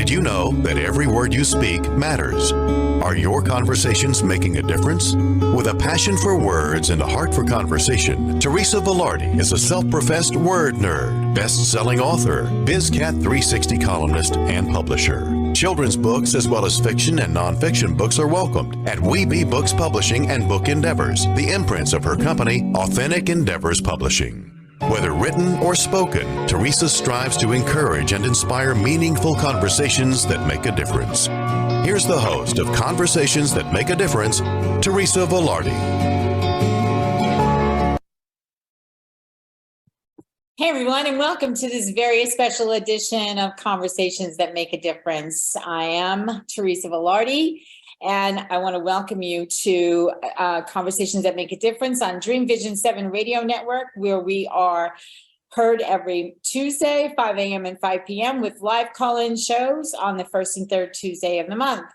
Did you know that every word you speak matters? Are your conversations making a difference? With a passion for words and a heart for conversation, Teresa Velardi is a self-professed word nerd, best-selling author, BizCat 360 columnist, and publisher. Children's books as well as fiction and nonfiction books are welcomed at WeBe Books Publishing and Book Endeavors, the imprints of her company, Authentic Endeavors Publishing. Whether written or spoken, Teresa strives to encourage and inspire meaningful conversations that make a difference. Here's the host of Conversations That Make a Difference, Teresa Velardi. Hey everyone, and welcome to this very special edition of Conversations That Make a Difference. I am Teresa Velardi, and I want to welcome you to Conversations That Make a Difference on Dream Vision 7 Radio Network, where we are heard every Tuesday, 5 a.m. and 5 p.m. with live call-in shows on the first and third Tuesday of the month.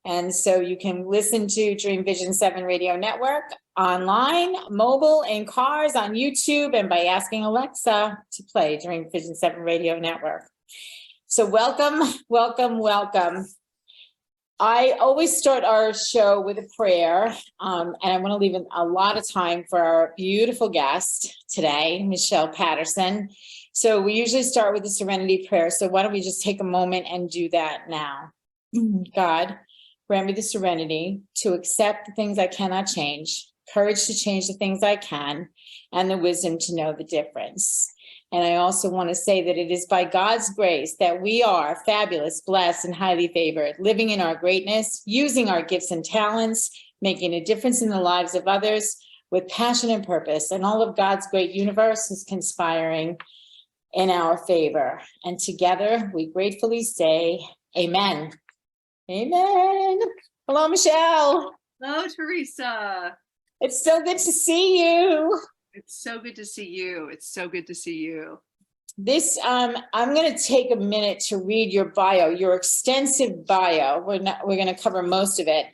And so you can listen to Dream Vision 7 Radio Network online, mobile, in cars, on YouTube, and by asking Alexa to play Dream Vision 7 Radio Network. So welcome, welcome, welcome. I always start our show with a prayer, and I want to leave a lot of time for our beautiful guest today, Michelle Patterson. So we usually start with the Serenity Prayer. So why don't we just take a moment and do that now? God, grant me the serenity to accept the things I cannot change, courage to change the things I can, and the wisdom to know the difference. And I also want to say that it is by God's grace that we are fabulous, blessed, and highly favored, living in our greatness, using our gifts and talents, making a difference in the lives of others with passion and purpose. And all of God's great universe is conspiring in our favor. And together we gratefully say, Amen. Amen. Hello, Michelle. Hello, Teresa. It's so good to see you. It's so good to see you. It's so good to see you. This, I'm going to take a minute to read your bio, your extensive bio. We're going to cover most of it,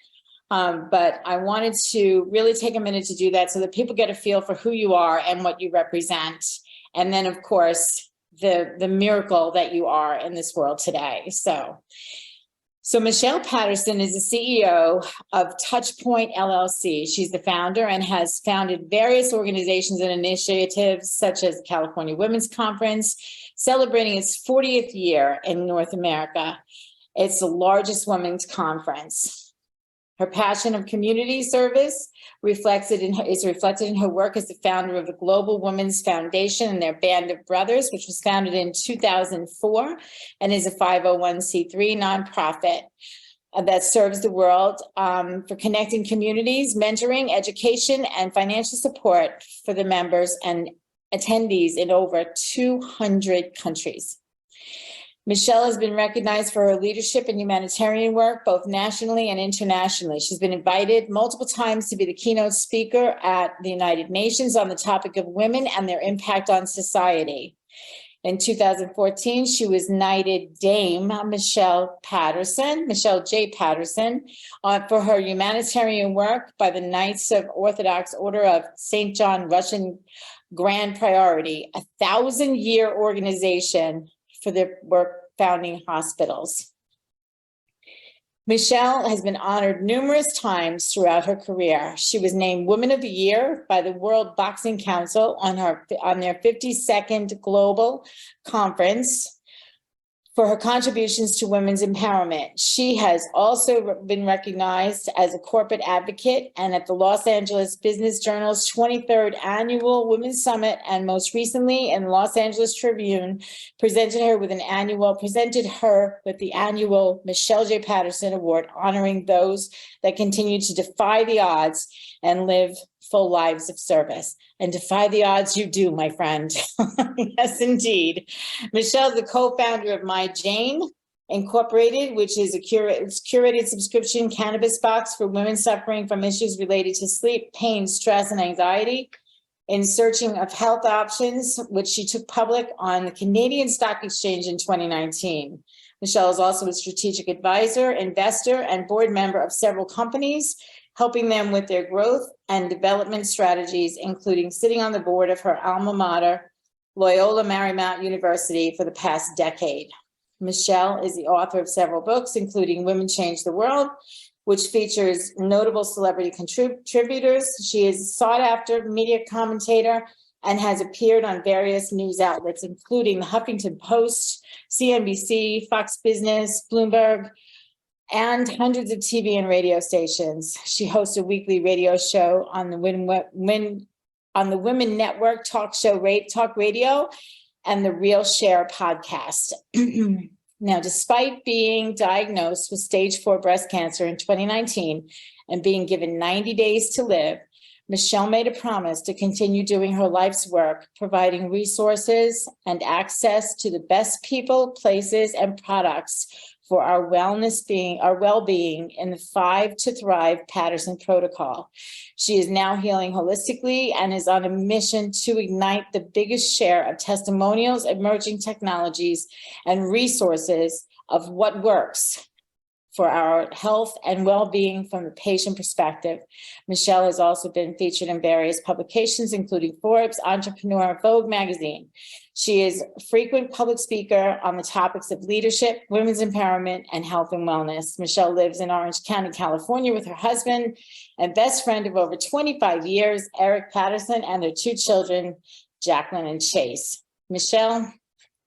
but I wanted to really take a minute to do that so that people get a feel for who you are and what you represent. And then, of course, the miracle that you are in this world today. So Michelle Patterson is the CEO of TouchPointe LLC. She's the founder and has founded various organizations and initiatives such as California Women's Conference, celebrating its 40th year in North America. It's the largest women's conference. Her passion of community service is reflected in her work as the founder of the Global Women's Foundation and their Band of Brothers, which was founded in 2004 and is a 501c3 nonprofit that serves the world for connecting communities, mentoring, education, and financial support for the members and attendees in over 200 countries. Michelle has been recognized for her leadership in humanitarian work, both nationally and internationally. She's been invited multiple times to be the keynote speaker at the United Nations on the topic of women and their impact on society. In 2014, she was knighted Dame Michelle J. Patterson, for her humanitarian work by the Knights of Orthodox Order of St. Russian Grand Priory, a 1,000-year organization for their work founding hospitals. Michelle has been honored numerous times throughout her career. She was named Woman of the Year by the World Boxing Council on their 52nd Global Conference for her contributions to women's empowerment. She has also been recognized as a corporate advocate and at the Los Angeles Business Journal's 23rd Annual Women's Summit, and most recently in Los Angeles Tribune, presented her with the annual Michelle J. Patterson Award, honoring those that continue to defy the odds and live full lives of service. And defy the odds you do, my friend. Yes, indeed. Michelle is the co-founder of My Jane Incorporated, which is a curated subscription cannabis box for women suffering from issues related to sleep, pain, stress, and anxiety. In searching of health options, which she took public on the Canadian Stock Exchange in 2019. Michelle is also a strategic advisor, investor, and board member of several companies, helping them with their growth and development strategies, including sitting on the board of her alma mater, Loyola Marymount University, for the past decade. Michelle is the author of several books, including Women Change the World, which features notable celebrity contributors. She is a sought-after media commentator and has appeared on various news outlets, including the Huffington Post, CNBC, Fox Business, Bloomberg, and hundreds of TV and radio stations. She hosts a weekly radio show on the Women Network Talk Radio and the Real Share podcast. Now, despite being diagnosed with stage 4 breast cancer in 2019 and being given 90 days to live, Michelle made a promise to continue doing her life's work, providing resources and access to the best people, places, and products for our well-being in the 5 to Thrive Patterson protocol. She is now healing holistically and is on a mission to ignite the biggest share of testimonials, emerging technologies, and resources of what works for our health and well-being from the patient perspective. Michelle has also been featured in various publications, including Forbes, Entrepreneur, Vogue magazine. She is a frequent public speaker on the topics of leadership, women's empowerment, and health and wellness. Michelle lives in Orange County, California with her husband and best friend of over 25 years, Eric Patterson, and their 2 children, Jacqueline and Chase. Michelle,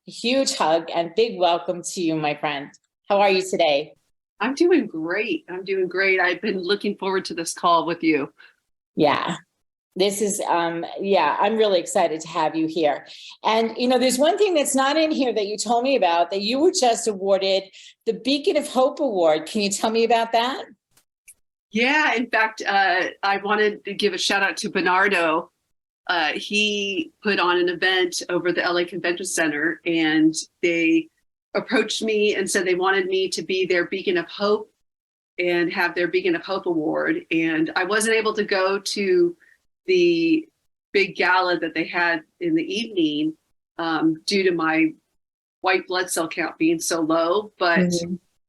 a huge hug and big welcome to you, my friend. How are you today? I'm doing great. I've been looking forward to this call with you. Yeah, this is, I'm really excited to have you here. And, there's one thing that's not in here that you told me about, that you were just awarded the Beacon of Hope Award. Can you tell me about that? Yeah, in fact, I wanted to give a shout out to Bernardo. He put on an event over the LA Convention Center, and they approached me and said they wanted me to be their Beacon of Hope and have their Beacon of Hope Award. And I wasn't able to go to the big gala that they had in the evening due to my white blood cell count being so low, but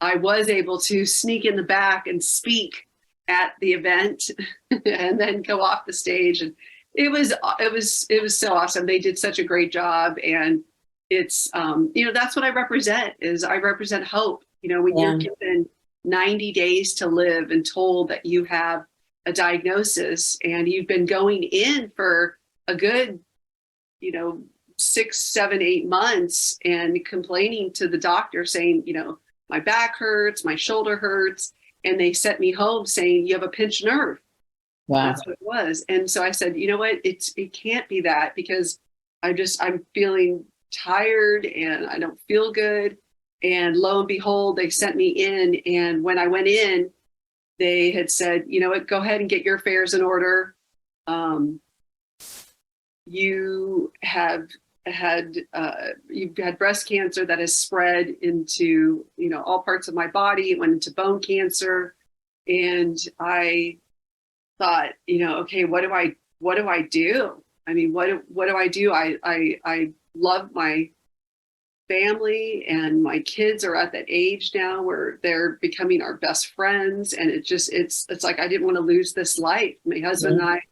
I was able to sneak in the back and speak at the event and then go off the stage. And it was so awesome. They did such a great job. And it's, that's what I represent, is I represent hope. When you're given 90 days to live and told that you have a diagnosis and you've been going in for a good, 6, 7, 8 months and complaining to the doctor saying, my back hurts, my shoulder hurts. And they sent me home saying, you have a pinched nerve. Wow. That's what it was. And so I said, you know what, it can't be that, because I'm feeling tired and I don't feel good. And lo and behold, they sent me in. And when I went in, they had said, you know what, go ahead and get your affairs in order. You've had breast cancer that has spread into, all parts of my body. It went into bone cancer. And I thought, okay, what do I do? I mean, what do I do? I love my family, and my kids are at that age now where they're becoming our best friends. And it's like, I didn't want to lose this life. My husband and I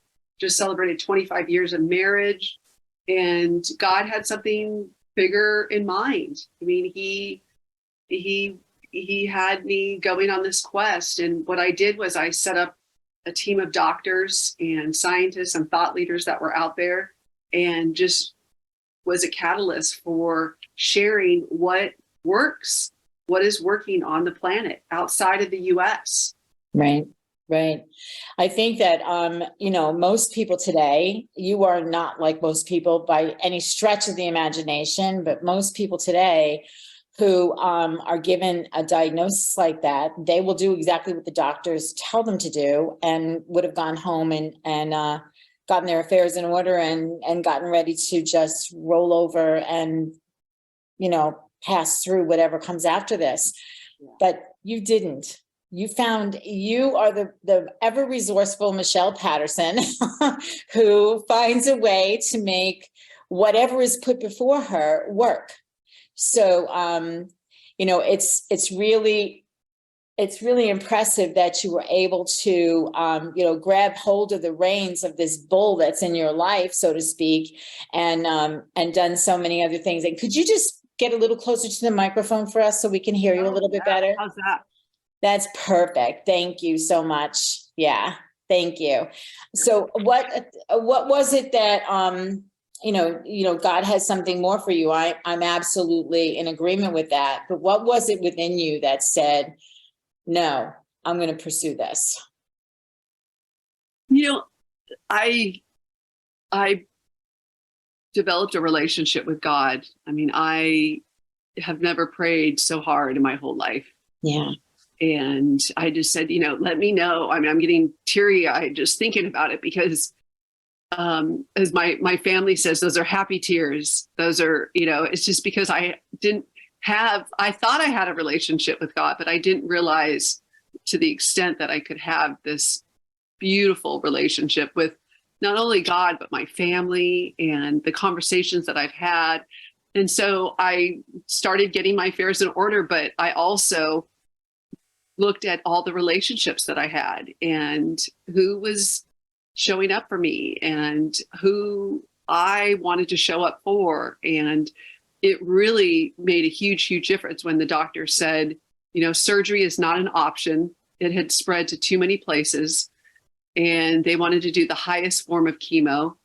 just celebrated 25 years of marriage, and God had something bigger in mind. I mean, he had me going on this quest. And what I did was I set up a team of doctors and scientists and thought leaders that were out there, and just was a catalyst for sharing what works, what is working on the planet outside of the US. Right. I think that, most people today, you are not like most people by any stretch of the imagination, but most people today who are given a diagnosis like that, they will do exactly what the doctors tell them to do, and would have gone home and gotten their affairs in order and gotten ready to just roll over and, pass through whatever comes after this. Yeah. But you didn't. You are the ever resourceful Michelle Patterson who finds a way to make whatever is put before her work. So, it's really impressive that you were able to, grab hold of the reins of this bull that's in your life, so to speak, and done so many other things. And could you just get a little closer to the microphone for us so we can hear you a little bit better? How's that? That's perfect. Thank you so much. Yeah, thank you. So what was it that God has something more for you? I'm absolutely in agreement with that. But what was it within you that said, no, I'm going to pursue this? I developed a relationship with God. I mean, I have never prayed so hard in my whole life. Yeah. And I just said, let me know. I mean, I'm getting teary-eyed just thinking about it because as my family says, those are happy tears. Those are, it's just because I thought I had a relationship with God, but I didn't realize to the extent that I could have this beautiful relationship with not only God, but my family and the conversations that I've had. And so I started getting my affairs in order, but I also looked at all the relationships that I had and who was showing up for me and who I wanted to show up for. And it really made a huge, huge difference when the doctor said, surgery is not an option. It had spread to too many places and they wanted to do the highest form of chemo.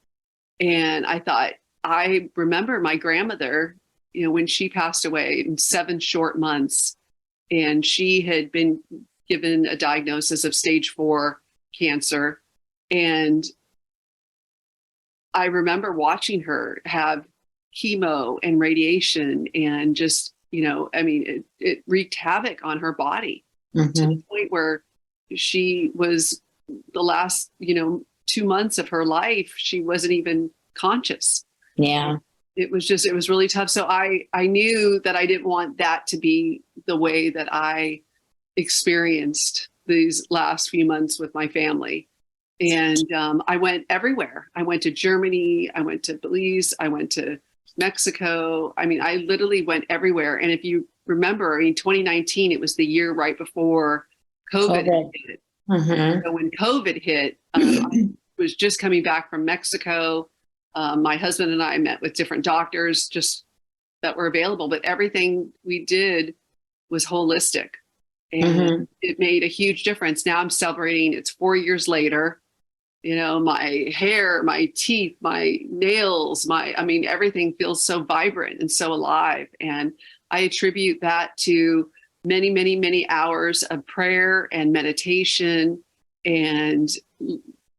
And I remember my grandmother, when she passed away in 7 short months, and she had been given a diagnosis of stage 4 cancer. And I remember watching her have chemo and radiation and just, it wreaked havoc on her body to the point where she was the last, 2 months of her life, she wasn't even conscious. Yeah. It was really tough. So I knew that I didn't want that to be the way that I experienced these last few months with my family. And I went everywhere. I went to Germany. I went to Belize. I went to Mexico. I mean, I literally went everywhere. And if you remember, in 2019, it was the year right before COVID hit. So when COVID hit, I was just coming back from Mexico. My husband and I met with different doctors just that were available, but everything we did was holistic and it made a huge difference. Now I'm celebrating, it's 4 years later, my hair, my teeth, my nails, everything feels so vibrant and so alive. And I attribute that to many, many, many hours of prayer and meditation and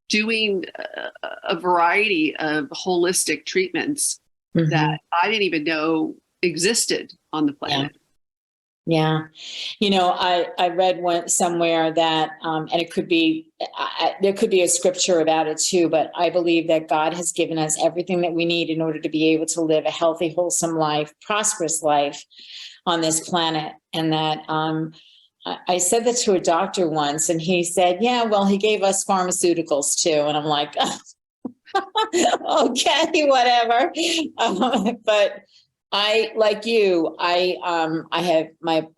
doing a variety of holistic treatments that I didn't even know existed on the planet. Yeah. I read somewhere that, and it could be, there could be a scripture about it too, but I believe that God has given us everything that we need in order to be able to live a healthy, wholesome life, prosperous life on this planet. And that, I said that to a doctor once and he said, yeah, well, he gave us pharmaceuticals too. And I'm like, okay, whatever. But I, like you, I have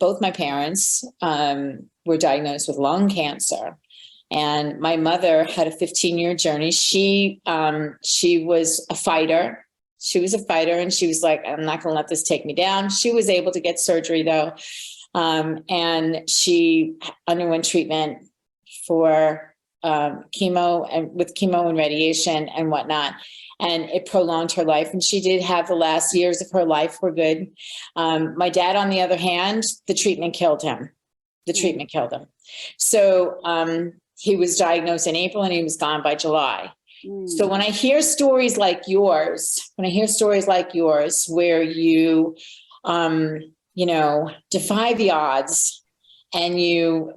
both my parents were diagnosed with lung cancer, and my mother had a 15-year journey. She was a fighter. She was a fighter, and she was like, I'm not going to let this take me down. She was able to get surgery though. And she underwent treatment for chemo and radiation and whatnot. And it prolonged her life. And she did have the last years of her life were good. My dad, on the other hand, the treatment killed him. So he was diagnosed in April and he was gone by July. So when I hear stories like yours, where you, defy the odds and you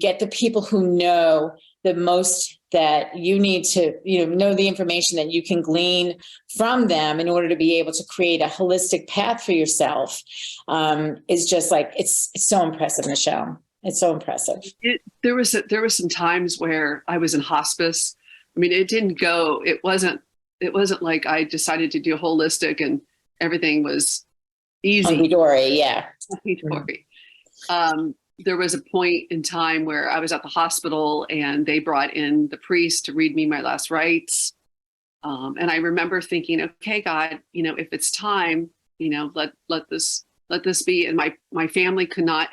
get the people who know the most that you need to, know the information that you can glean from them in order to be able to create a holistic path for yourself, is just like, it's so impressive, Michelle. It's so impressive. There was some times where I was in hospice. I mean, it wasn't like I decided to do holistic and everything was easy. Hunky-dory, yeah. Hunky-dory. There was a point in time where I was at the hospital and they brought in the priest to read me my last rites. And I remember thinking, okay, God, if it's time, let this be. And my family could not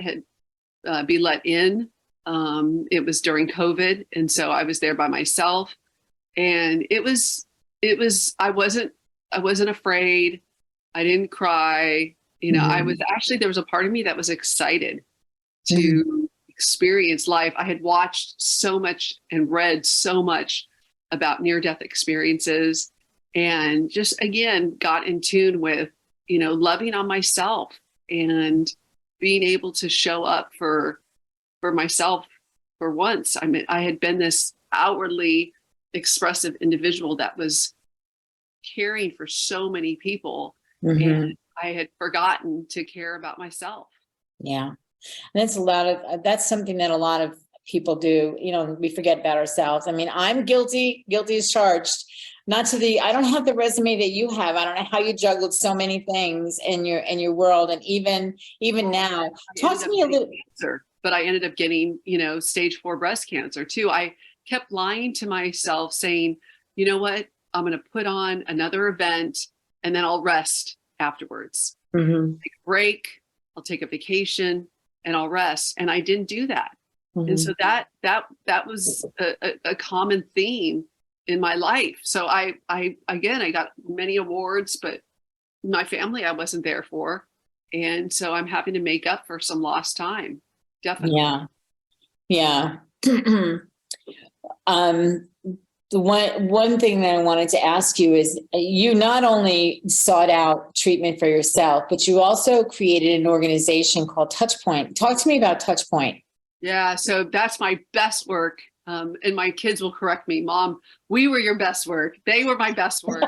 be let in. It was during COVID, and so I was there by myself. And it was I wasn't afraid. I didn't cry. I was actually, there was a part of me that was excited to experience life. I had watched so much and read so much about near-death experiences, and just again got in tune with loving on myself and being able to show up for myself for once. I mean, I had been this outwardly expressive individual that was caring for so many people, and I had forgotten to care about myself. Yeah. And that's something that a lot of people do. We forget about ourselves. I mean, I'm guilty as charged. I don't have the resume that you have. I don't know how you juggled so many things in your world. And even now, talk to me a little. But I ended up getting, stage 4 breast cancer too. I kept lying to myself saying, you know what, I'm going to put on another event and then I'll rest afterwards. Take a break, I'll take a vacation and I'll rest. And I didn't do that. And so that was a common theme in my life. So I got many awards, but my family, I wasn't there for. And so I'm having to make up for some lost time. Definitely. Yeah. The one thing that I wanted to ask you is, you not only sought out treatment for yourself, but you also created an organization called TouchPointe. Talk to me about TouchPointe. Yeah, so that's my best work. And my kids will correct me. Mom, we were your best work. They were my best work.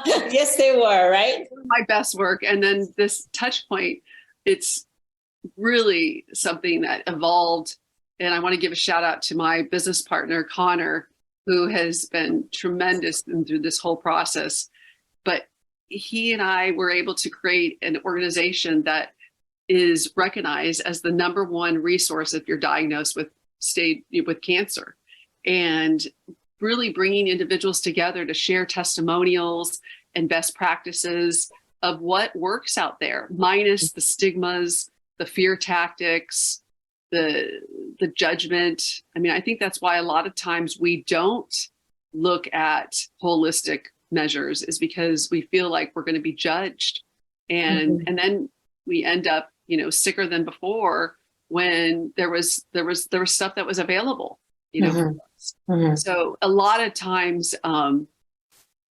Yes, they were, right? They were my best work. And then this TouchPointe, it's really something that evolved. And I want to give a shout out to my business partner, Connor, who has been tremendous through this whole process. But he and I were able to create an organization that is recognized as the #1 resource if you're diagnosed with cancer, and really bringing individuals together to share testimonials and best practices of what works out there, minus the stigmas, the fear tactics, the judgment. I mean, I think that's why a lot of times we don't look at holistic measures, is because we feel like we're going to be judged. And then we end up, sicker than before, when there was stuff that was available, So a lot of times,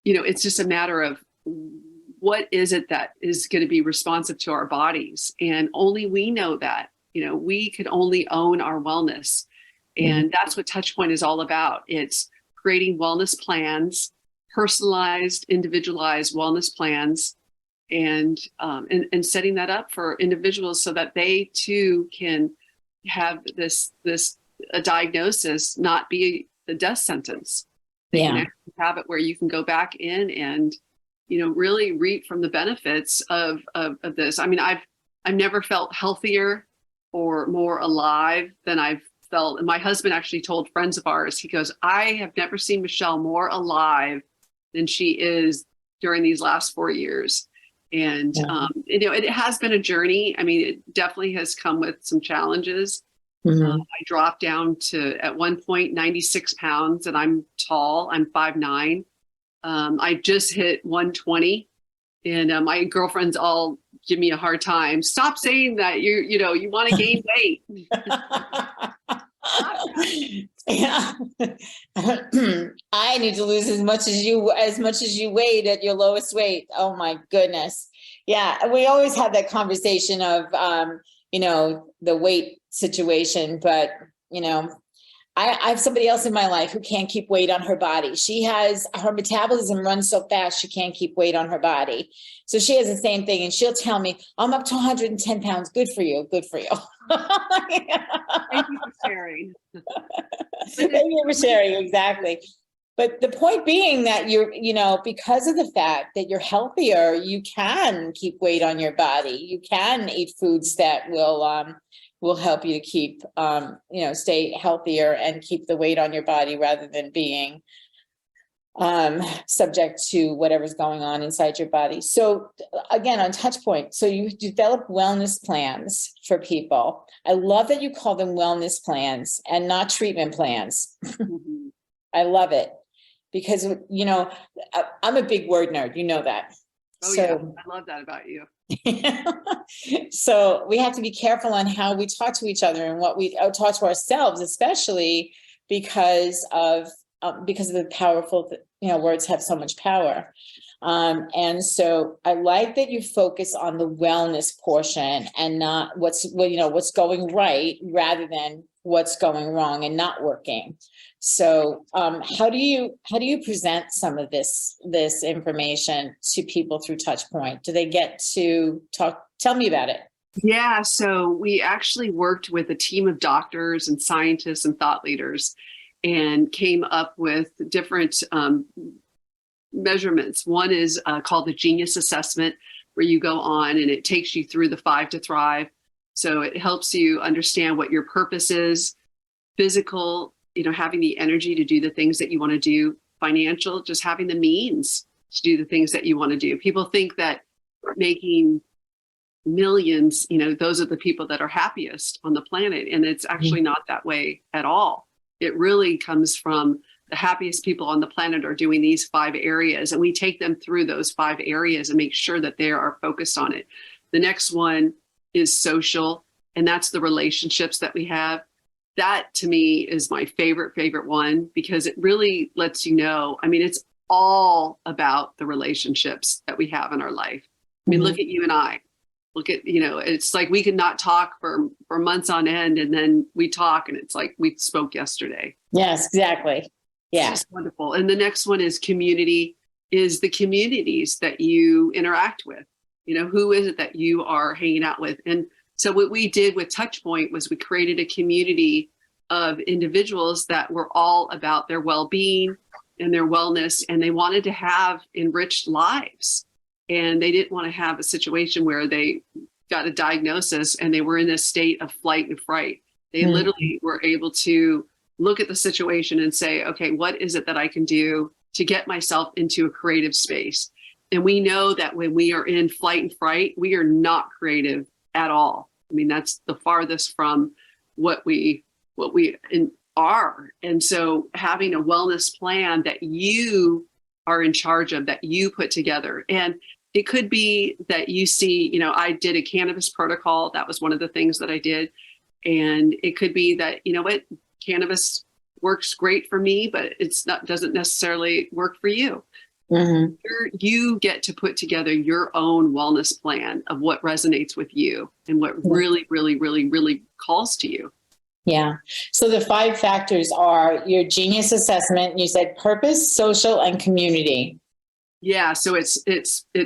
it's just a matter of what is it that is going to be responsive to our bodies. And only we know that. We could only own our wellness. And that's what TouchPointe is all about. It's creating wellness plans, personalized, individualized wellness plans, and setting that up for individuals so that they too can have a diagnosis, not be the death sentence. They can actually have it where you can go back in and, really reap from the benefits of this. I mean, I've never felt healthier or more alive than I've felt. And my husband actually told friends of ours, he goes, I have never seen Michelle more alive than she is during these last 4 years. And, it has been a journey. I mean, it definitely has come with some challenges. I dropped down to, at one point, 96 pounds, and I'm tall. I'm 5'9". I just hit 120, and my girlfriends all give me a hard time. Stop saying that you want to gain weight. Yeah. I need to lose as much as you weighed at your lowest weight. Oh my goodness. Yeah. We always have that conversation of, the weight situation, but I have somebody else in my life who can't keep weight on her body. Her metabolism runs so fast, she can't keep weight on her body. So she has the same thing. And she'll tell me, I'm up to 110 pounds. Good for you. Good for you. Thank you for sharing. Thank you for sharing. Exactly. But the point being that because of the fact that you're healthier, you can keep weight on your body. You can eat foods that will help you to keep, stay healthier and keep the weight on your body rather than being subject to whatever's going on inside your body. So again, on TouchPointe, so you develop wellness plans for people. I love that you call them wellness plans and not treatment plans. Mhm. I love it because, you know, I'm a big word nerd, you know that. Oh, yeah. I love that about you. So we have to be careful on how we talk to each other and what we talk to ourselves, especially because of the powerful, you know, words have so much power. And so I like that you focus on the wellness portion and not what's going right rather than what's going wrong and not working. So how do you present some of this information to people through TouchPointe? Do they get to talk? Tell me about it. Yeah, so we actually worked with a team of doctors and scientists and thought leaders and came up with different measurements. One is called the Genius Assessment, where you go on and it takes you through the 5 to Thrive. So it helps you understand what your purpose is, physical, you know, having the energy to do the things that you want to do, financial, just having the means to do the things that you want to do. People think that making millions, you know, those are the people that are happiest on the planet. And it's actually not that way at all. It really comes from the happiest people on the planet are doing these 5 areas. And we take them through those 5 areas and make sure that they are focused on it. The next one is social, and that's the relationships that we have. That to me is my favorite one, because it really lets you know, I mean, it's all about the relationships that we have in our life. I mean, look at you and I. Look at, you know, it's like we could not talk for months on end, and then we talk and it's like we spoke yesterday. Yes, exactly. Yeah. It's just wonderful. And the next one is community, is the communities that you interact with. You know, who is it that you are hanging out with? And so what we did with TouchPointe was we created a community of individuals that were all about their well-being and their wellness, and they wanted to have enriched lives. And they didn't want to have a situation where they got a diagnosis and they were in a state of flight and fright. They literally were able to look at the situation and say, okay, what is it that I can do to get myself into a creative space? And we know that when we are in flight and fright, we are not creative at all. I mean, that's the farthest from what we are. And so having a wellness plan that you are in charge of, that you put together. And it could be that you see, you know, I did a cannabis protocol. That was one of the things that I did. And it could be that, you know what, cannabis works great for me, but doesn't necessarily work for you. You get to put together your own wellness plan of what resonates with you and what really, really, really, really calls to you. Yeah. So the 5 factors are your Genius Assessment. You said purpose, social, and community. Yeah. So it's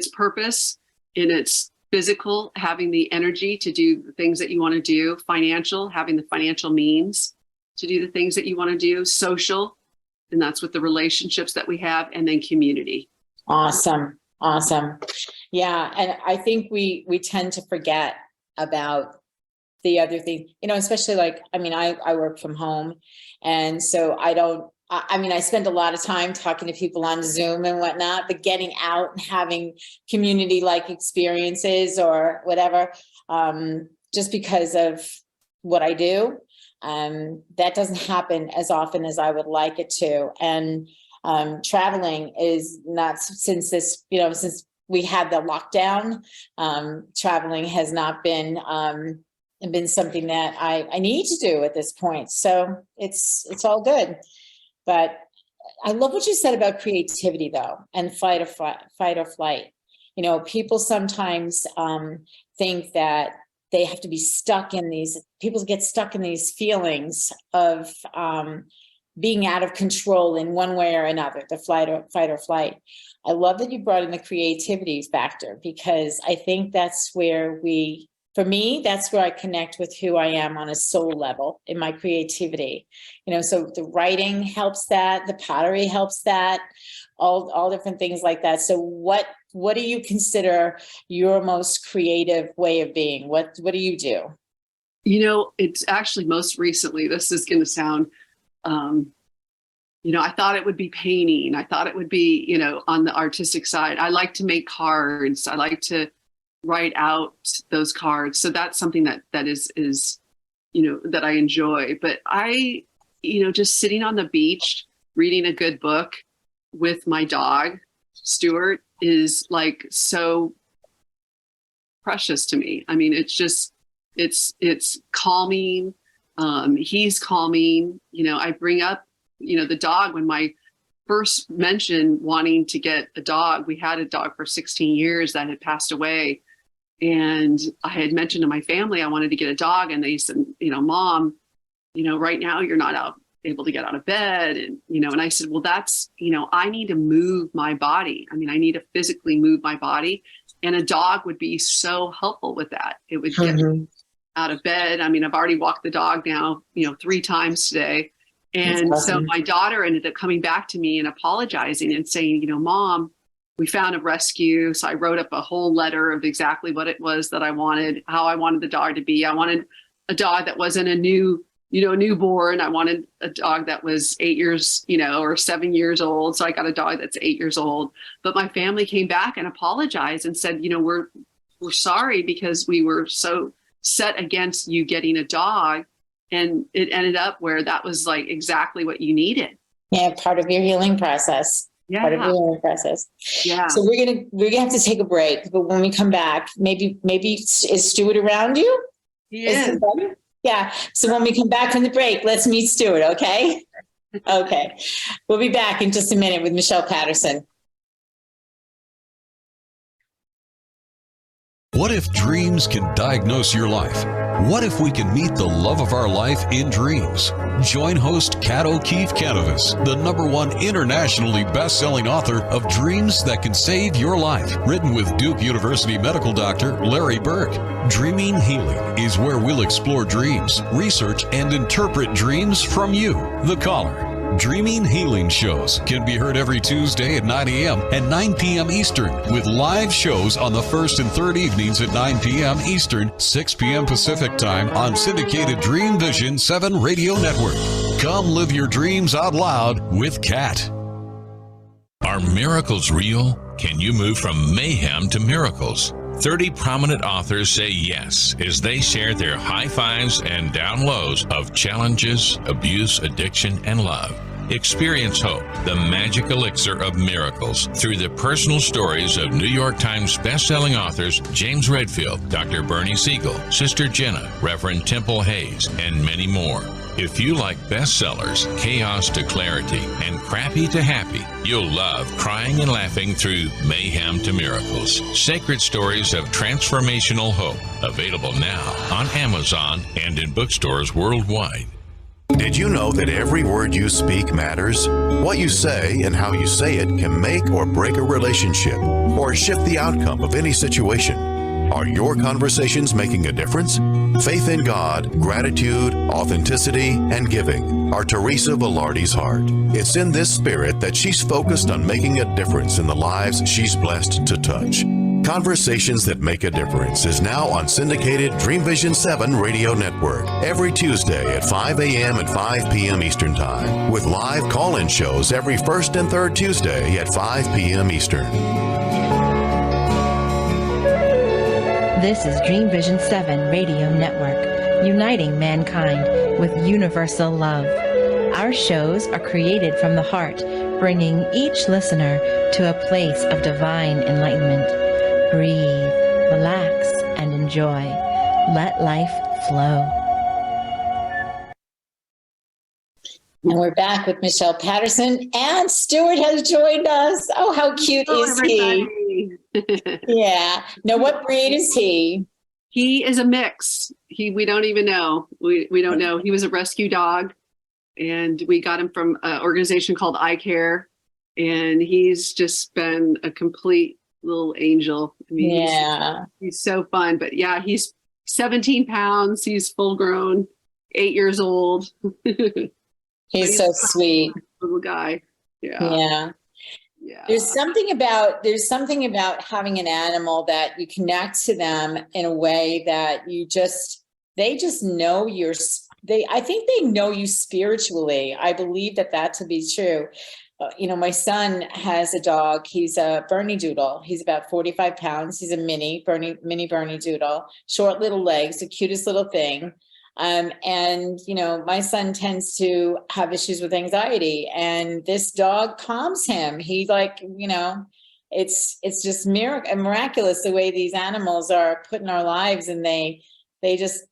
purpose, and it's physical, having the energy to do the things that you want to do, financial, having the financial means to do the things that you want to do, social, and that's with the relationships that we have, and then community. Awesome. Yeah. And I think we tend to forget about the other thing, you know, especially like, I mean, I work from home. And so I spend a lot of time talking to people on Zoom and whatnot, but getting out and having community-like experiences or whatever, just because of what I do, that doesn't happen as often as I would like it to. And traveling is not, since we had the lockdown, traveling has not been something that I need to do at this point. So it's all good. But I love what you said about creativity, though, and fight or flight. You know, people sometimes think that they have to be stuck in these, people get stuck in these feelings of being out of control in one way or another, the fight or flight. I love that you brought in the creativity factor, because I think that's where for me, that's where I connect with who I am on a soul level in my creativity. You know, so the writing helps that, the pottery helps that, all different things like that. So what do you consider your most creative way of being? What do you do? You know, it's actually most recently, this is going to sound, I thought it would be painting. I thought it would be, on the artistic side. I like to make cards. I like to write out those cards. So that's something that is that I enjoy. But I, just sitting on the beach, reading a good book with my dog, Stuart, is like so precious to me. I mean, it's calming. He's calming. I bring up, the dog when my first mentioned wanting to get a dog. We had a dog for 16 years that had passed away. And I had mentioned to my family I wanted to get a dog. And they said, Mom, right now you're not able to get out of bed. And I said, well, that's, I need to move my body. I mean, I need to physically move my body. And a dog would be so helpful with that. It would get me out of bed. I mean, I've already walked the dog now, 3 times today. And so my daughter ended up coming back to me and apologizing and saying, Mom, we found a rescue. So I wrote up a whole letter of exactly what it was that I wanted, how I wanted the dog to be. I wanted a dog that wasn't a newborn. I wanted a dog that was 8 years, or 7 years old. So I got a dog that's 8 years old. But my family came back and apologized and said, we're sorry because we were so set against you getting a dog. And it ended up where that was like exactly what you needed. Yeah, part of your healing process. Yeah. Part of your healing process. Yeah. So we're gonna have to take a break, but when we come back, maybe is Stuart around you? Yeah. Yeah. So when we come back from the break, let's meet Stuart, okay? Okay. We'll be back in just a minute with Michelle Patterson. What if dreams can diagnose your life? What if we can meet the love of our life in dreams? Join host Kat O'Keefe Canavas, the #1 internationally best-selling author of Dreams That Can Save Your Life, written with Duke University medical doctor Larry Burke. Dreaming Healing is where we'll explore dreams, research, and interpret dreams from you, the caller. Dreaming Healing shows can be heard every Tuesday at 9 a.m. and 9 p.m. Eastern, with live shows on the first and third evenings at 9 p.m. Eastern, 6 p.m. Pacific Time on syndicated Dream Vision 7 radio network. Come live your dreams out loud with Kat. Are miracles real? Can you move from mayhem to miracles? 30 prominent authors say yes as they share their high fives and down lows of challenges, abuse, addiction, and love. Experience hope, the magic elixir of miracles, through the personal stories of New York Times bestselling authors James Redfield, Dr. Bernie Siegel, Sister Jenna, Reverend Temple Hayes, and many more. If you like bestsellers, chaos to clarity, and crappy to happy, you'll love crying and laughing through mayhem to miracles. Sacred stories of transformational hope. Available now on Amazon and in bookstores worldwide. Did you know that every word you speak matters? What you say and how you say it can make or break a relationship or shift the outcome of any situation. Are your conversations making a difference? Faith in God, gratitude, authenticity, and giving are Teresa Velardi's heart. It's in this spirit that she's focused on making a difference in the lives she's blessed to touch. Conversations That Make a Difference is now on syndicated Dream Vision 7 radio network every Tuesday at 5 a.m. and 5 p.m. Eastern Time, with live call-in shows every first and third Tuesday at 5 p.m. Eastern. This is Dream Vision 7 Radio Network, uniting mankind with universal love. Our shows are created from the heart, bringing each listener to a place of divine enlightenment. Breathe, relax, and enjoy. Let life flow. And we're back with Michelle Patterson, and Stuart has joined us. Oh, how cute is he? Yeah. Now, what breed is he? He is a mix. We don't even know. We don't know. He was a rescue dog, and we got him from an organization called I Care, and he's just been a complete little angel. I mean, yeah, he's so fun. But yeah, he's 17 pounds. He's full grown, 8 years old. He's so sweet, little guy. Yeah. Yeah. Yeah. There's something about having an animal that you connect to them in a way that they just know I think they know you spiritually. I believe that to be true. My son has a dog. He's a Bernie Doodle. He's about 45 pounds. He's a mini Bernie Doodle, short little legs, the cutest little thing. And my son tends to have issues with anxiety, and this dog calms him. He it's just miraculous the way these animals are put in our lives, and they just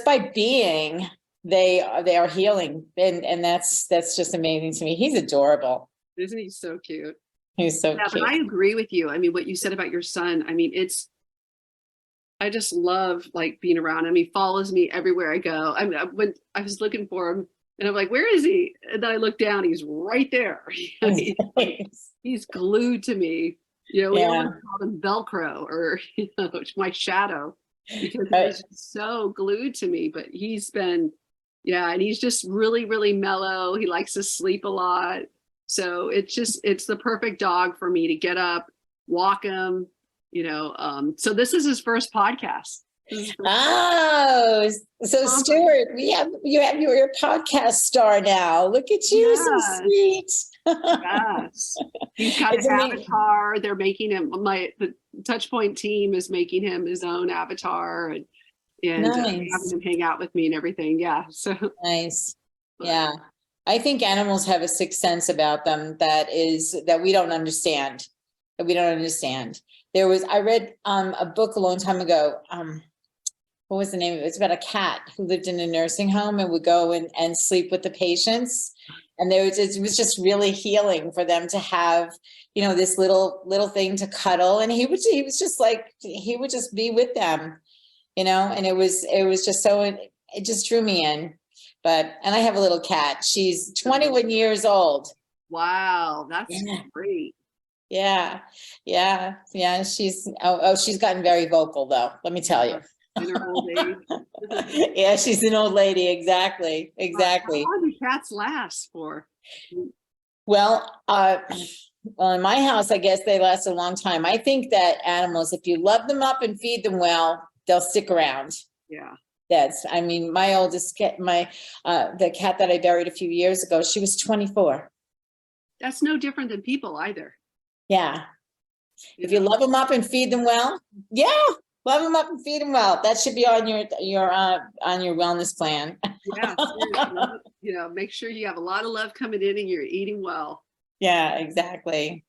by being, they are healing, and that's just amazing to me. He's adorable. Isn't he so cute? He's so Yeah, cute. but I agree with you. I mean, what you said about your son, I mean, I just love like being around him. He follows me everywhere I go. I mean, when I was looking for him and I'm like, where is he? And then I look down, he's right there. He's glued to me. We always call him Velcro, or my shadow, because he's so glued to me. But he's been, and he's just really, really mellow. He likes to sleep a lot. So it's the perfect dog for me to get up, walk him. So this is his first podcast. Oh, so Stuart, you have your podcast star now. Look at you, so sweet. Yes, he's got an avatar. They're making him. The TouchPointe team is making him his own avatar, and having him hang out with me and everything. Yeah, so nice. Yeah, I think animals have a sixth sense about them that we don't understand. I read a book a long time ago. What was the name of it? It's about a cat who lived in a nursing home and would go and sleep with the patients. And it was just really healing for them to have, this little thing to cuddle. And he would just be with them, and it was just so, it just drew me in. And I have a little cat. She's 21 years old. Wow. That's great. Yeah. She's gotten very vocal though. Let me tell you. In her old age. Yeah, she's an old lady. Exactly. How long do cats last for? Well, in my house, I guess they last a long time. I think that animals, if you love them up and feed them well, they'll stick around. Yeah. My oldest cat, the cat that I buried a few years ago, she was 24. That's no different than people either. Yeah. If you love them up and feed them well, love them up and feed them well. That should be on your wellness plan. Yeah, make sure you have a lot of love coming in and you're eating well. Yeah, exactly.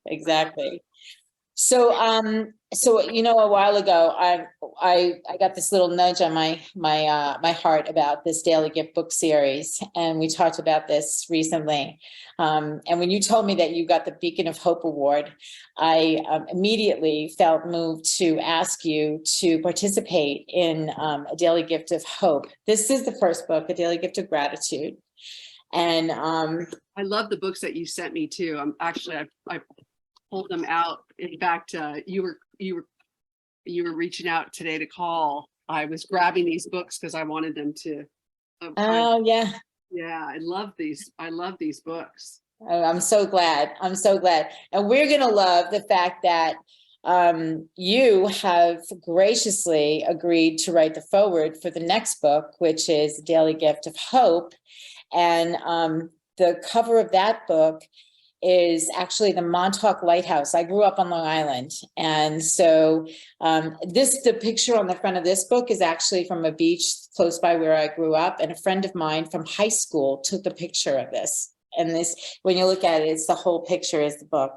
So, a while ago, I got this little nudge on my heart about this Daily Gift book series, and we talked about this recently. And when you told me that you got the Beacon of Hope Award, I immediately felt moved to ask you to participate in a Daily Gift of Hope. This is the first book, A Daily Gift of Gratitude. And I love the books that you sent me too. I pulled them out. In fact, you were reaching out today to call. I was grabbing these books because I wanted them to. Yeah, I love these books. Oh, I'm so glad. And we're going to love the fact that you have graciously agreed to write the foreword for the next book, which is Daily Gift of Hope. And the cover of that book is actually the Montauk Lighthouse. I grew up on Long Island. And so the picture on the front of this book is actually from a beach close by where I grew up. And a friend of mine from high school took the picture of this. And this, when you look at it, it's the whole picture is the book.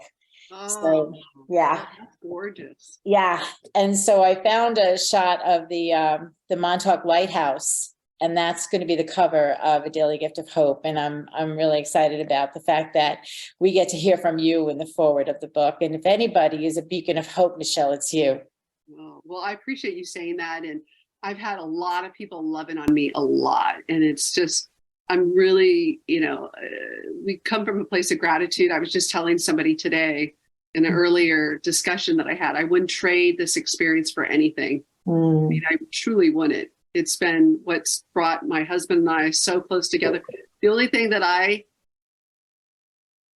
Oh, so, yeah. That's gorgeous. Yeah. And so I found a shot of the Montauk Lighthouse. And that's going to be the cover of A Daily Gift of Hope. And I'm really excited about the fact that we get to hear from you in the foreword of the book. And if anybody is a beacon of hope, Michelle, it's you. Well, I appreciate you saying that. And I've had a lot of people loving on me a lot. And it's just, I'm really, we come from a place of gratitude. I was just telling somebody today in an earlier discussion that I had, I wouldn't trade this experience for anything. I mean, I truly wouldn't. It's been what's brought my husband and I so close together. The only thing that I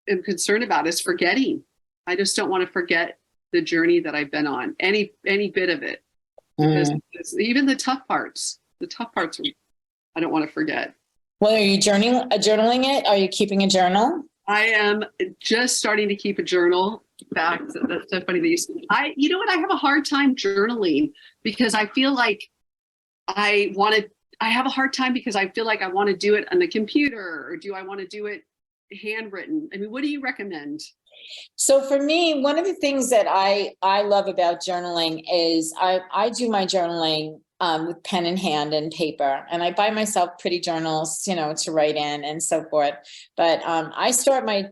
am concerned about is forgetting. I just don't want to forget the journey that I've been on, any bit of it. Because even the tough parts I don't want to forget. Well, are you journaling it? Are you keeping a journal? I am just starting to keep a journal. In fact, that's so funny that you know what? I have a hard time journaling because I feel like I have a hard time because I feel like I want to do it on the computer, or do I want to do it handwritten? I mean, what do you recommend? So for me, one of the things that I love about journaling is I do my journaling with pen in hand and paper, and I buy myself pretty journals, to write in and so forth. But I start my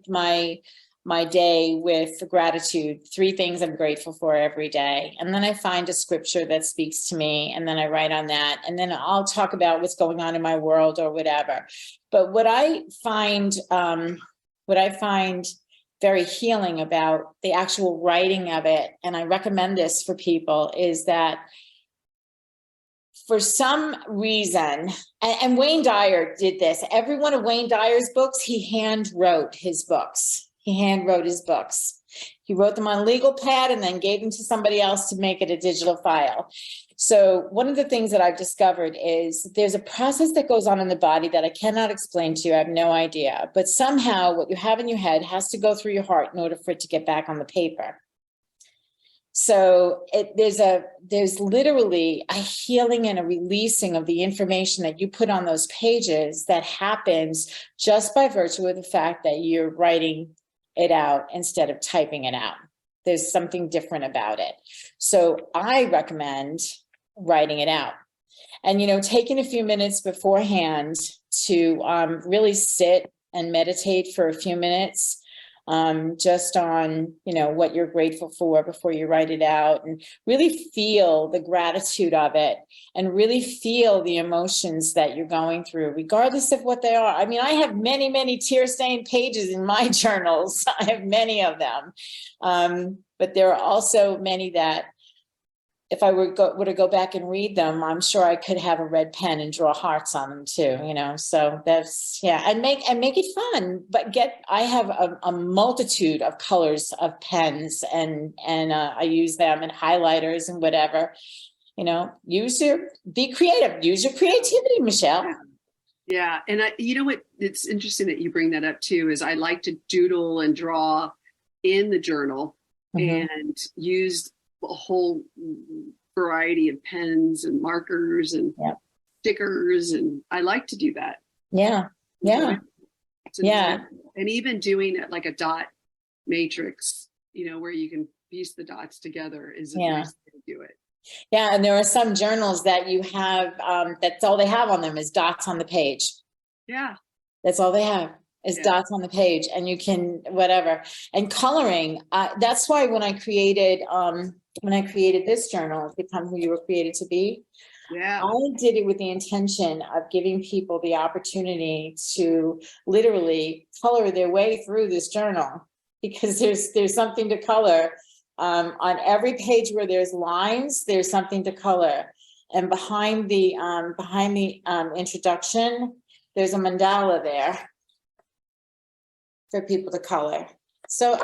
day with gratitude, 3 things I'm grateful for every day. And then I find a scripture that speaks to me, and then I write on that. And then I'll talk about what's going on in my world or whatever. But what I find very healing about the actual writing of it, and I recommend this for people, is that for some reason, and Wayne Dyer did this, every one of Wayne Dyer's books, he hand wrote his books. He wrote them on legal pad and then gave them to somebody else to make it a digital file. So one of the things that I've discovered is there's a process that goes on in the body that I cannot explain to you. I have no idea. But somehow what you have in your head has to go through your heart in order for it to get back on the paper. So there's literally a healing and a releasing of the information that you put on those pages that happens just by virtue of the fact that you're writing it out instead of typing it out. There's something different about it. So I recommend writing it out. And, taking a few minutes beforehand to really sit and meditate for a few minutes, just on, what you're grateful for before you write it out, and really feel the gratitude of it, and really feel the emotions that you're going through, regardless of what they are. I mean, I have many, many tear-stained pages in my journals. I have many of them. But there are also many that if I were to go back and read them, I'm sure I could have a red pen and draw hearts on them too, so that's, and make it fun. But I have a multitude of colors of pens, and I use them, and highlighters and whatever, be creative, use your creativity, Michelle. Yeah. And you know what, it's interesting that you bring that up too, is I like to doodle and draw in the journal, and use a whole variety of pens and markers and stickers, and I like to do that. Yeah. And even doing it like a dot matrix, where you can piece the dots together is a nice way to do it. Yeah, and there are some journals that you have, that's all they have on them is dots on the page. Yeah. That's all they have is dots on the page, and you can, whatever. And coloring, that's why when I created this journal, Become Who You Were Created to Be, I did it with the intention of giving people the opportunity to literally color their way through this journal, because there's something to color. On every page where there's lines, there's something to color. And behind the introduction, there's a mandala there for people to color. So,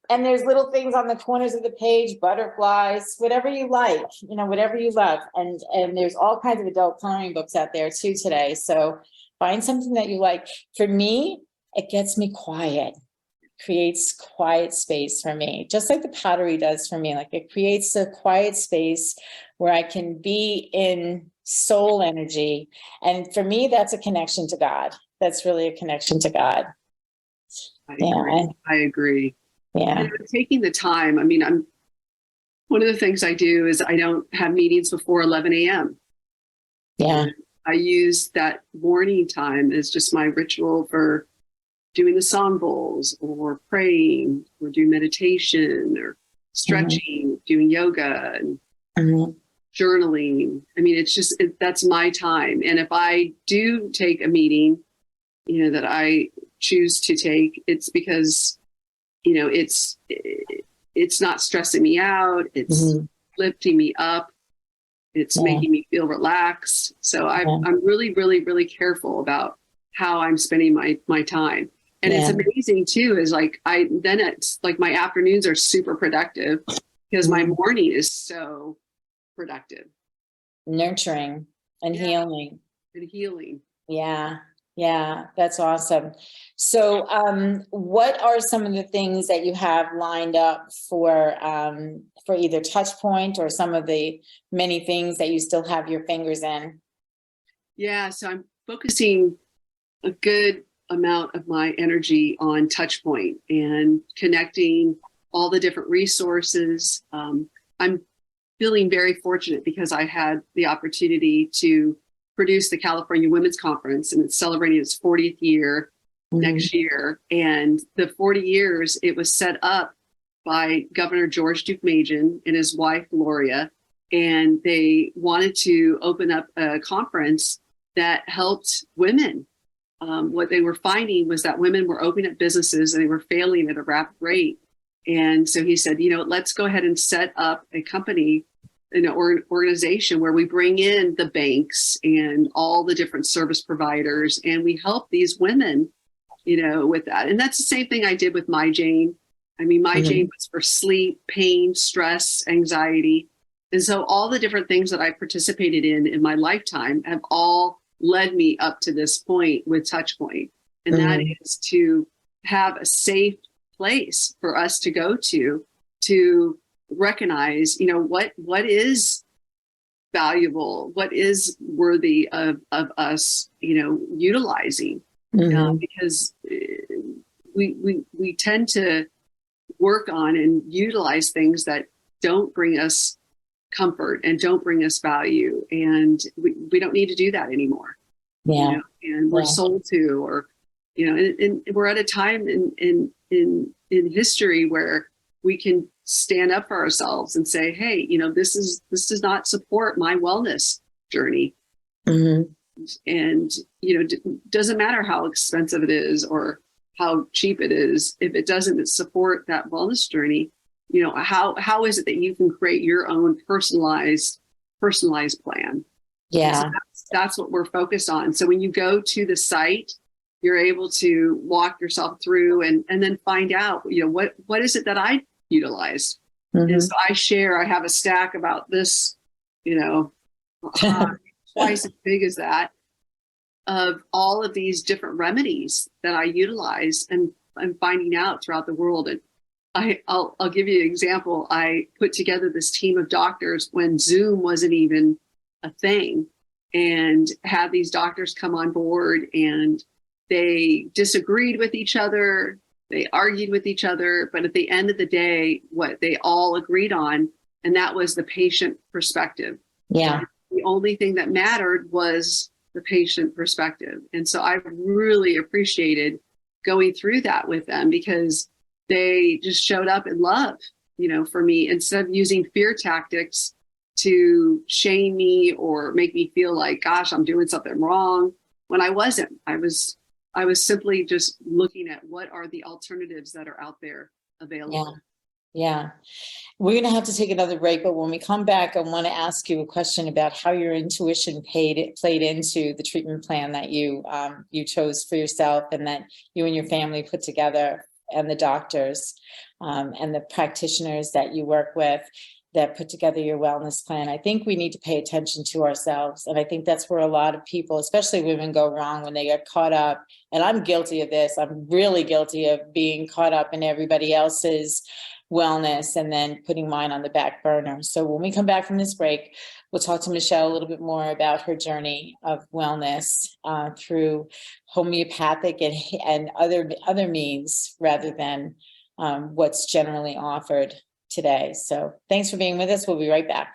and there's little things on the corners of the page, butterflies, whatever you like, whatever you love. And there's all kinds of adult coloring books out there too today. So find something that you like. For me, it gets me quiet. Creates quiet space for me, just like the pottery does for me. Like, it creates a quiet space where I can be in soul energy. And for me, that's a connection to God. That's really a connection to God. I agree. Yeah. And taking the time. One of the things I do is I don't have meetings before 11 a.m. Yeah. And I use that morning time as just my ritual for doing the song bowls, or praying, or doing meditation, or stretching, doing yoga, and journaling. That's my time. And if I do take a meeting, that I choose to take, it's because, it's not stressing me out. It's lifting me up. It's making me feel relaxed. So I'm really, really, really careful about how I'm spending my time. And it's amazing too, is it's like my afternoons are super productive because my morning is so productive. Nurturing and healing. and healing. Yeah. Yeah, that's awesome. So, what are some of the things that you have lined up for either TouchPointe or some of the many things that you still have your fingers in? Yeah, so I'm focusing a good amount of my energy on TouchPointe and connecting all the different resources. I'm feeling very fortunate because I had the opportunity to produce the California Women's Conference, and it's celebrating its 40th year next year. And the 40 years, it was set up by Governor George Deukmejian and his wife, Gloria. And they wanted to open up a conference that helped women. What they were finding was that women were opening up businesses and they were failing at a rapid rate. And so he said, let's go ahead and set up a company, an organization where we bring in the banks and all the different service providers, and we help these women, with that. And that's the same thing I did with My Jane. I mean, My Jane was for sleep, pain, stress, anxiety. And so all the different things that I participated in my lifetime have all led me up to this point with TouchPointe. And that is to have a safe place for us to go to recognize, what is valuable, what is worthy of us, utilizing, because we tend to work on and utilize things that don't bring us comfort and don't bring us value, and we don't need to do that anymore. Yeah, and we're sold to, or and we're at a time in history where we can stand up for ourselves and say, hey, this does not support my wellness journey. And doesn't matter how expensive it is or how cheap it is, if it doesn't support that wellness journey, how is it that you can create your own personalized plan? Yeah, so that's what we're focused on. So when you go to the site, you're able to walk yourself through and then find out, what is it that I utilized. And so I have a stack about this, twice as big as that, of all of these different remedies that I utilize and I'm finding out throughout the world. And I'll give you an example. I put together this team of doctors when Zoom wasn't even a thing, and had these doctors come on board, and they disagreed with each other. They argued with each other, but at the end of the day, what they all agreed on, and that was the patient perspective. Yeah. The only thing that mattered was the patient perspective. And so I really appreciated going through that with them, because they just showed up in love, for me, instead of using fear tactics to shame me or make me feel like, gosh, I'm doing something wrong, when I wasn't. I was simply just looking at what are the alternatives that are out there available. Yeah. We're going to have to take another break, but when we come back, I want to ask you a question about how your intuition played into the treatment plan that you chose for yourself, and that you and your family put together, and the doctors and the practitioners that you work with that put together your wellness plan. I think we need to pay attention to ourselves. And I think that's where a lot of people, especially women, go wrong when they get caught up. And I'm guilty of this. I'm really guilty of being caught up in everybody else's wellness and then putting mine on the back burner. So when we come back from this break, we'll talk to Michelle a little bit more about her journey of wellness through homeopathic and other means rather than what's generally offered today. So thanks for being with us. We'll be right back.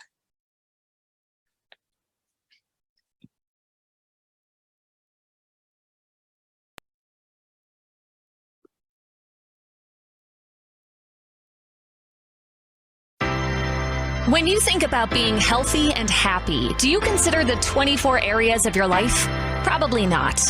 When you think about being healthy and happy, do you consider the 24 areas of your life? Probably not.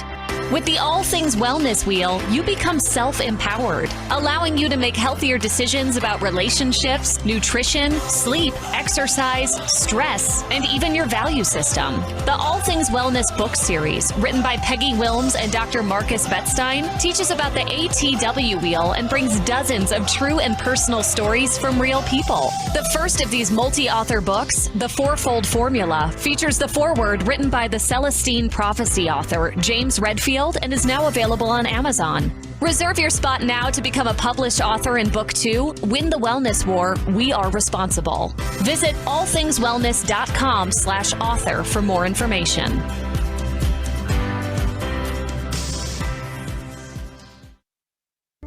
With the All Things Wellness Wheel, you become self-empowered, allowing you to make healthier decisions about relationships, nutrition, sleep, exercise, stress, and even your value system. The All Things Wellness book series, written by Peggy Wilms and Dr. Marcus Bettstein, teaches about the ATW wheel and brings dozens of true and personal stories from real people. The first of these multi-author books, The Fourfold Formula, features the foreword written by the Celestine Prophecy author, James Redfield, and is now available on Amazon. Reserve your spot now to become a published author in Book 2, Win the Wellness War, We Are Responsible. Visit allthingswellness.com/author for more information.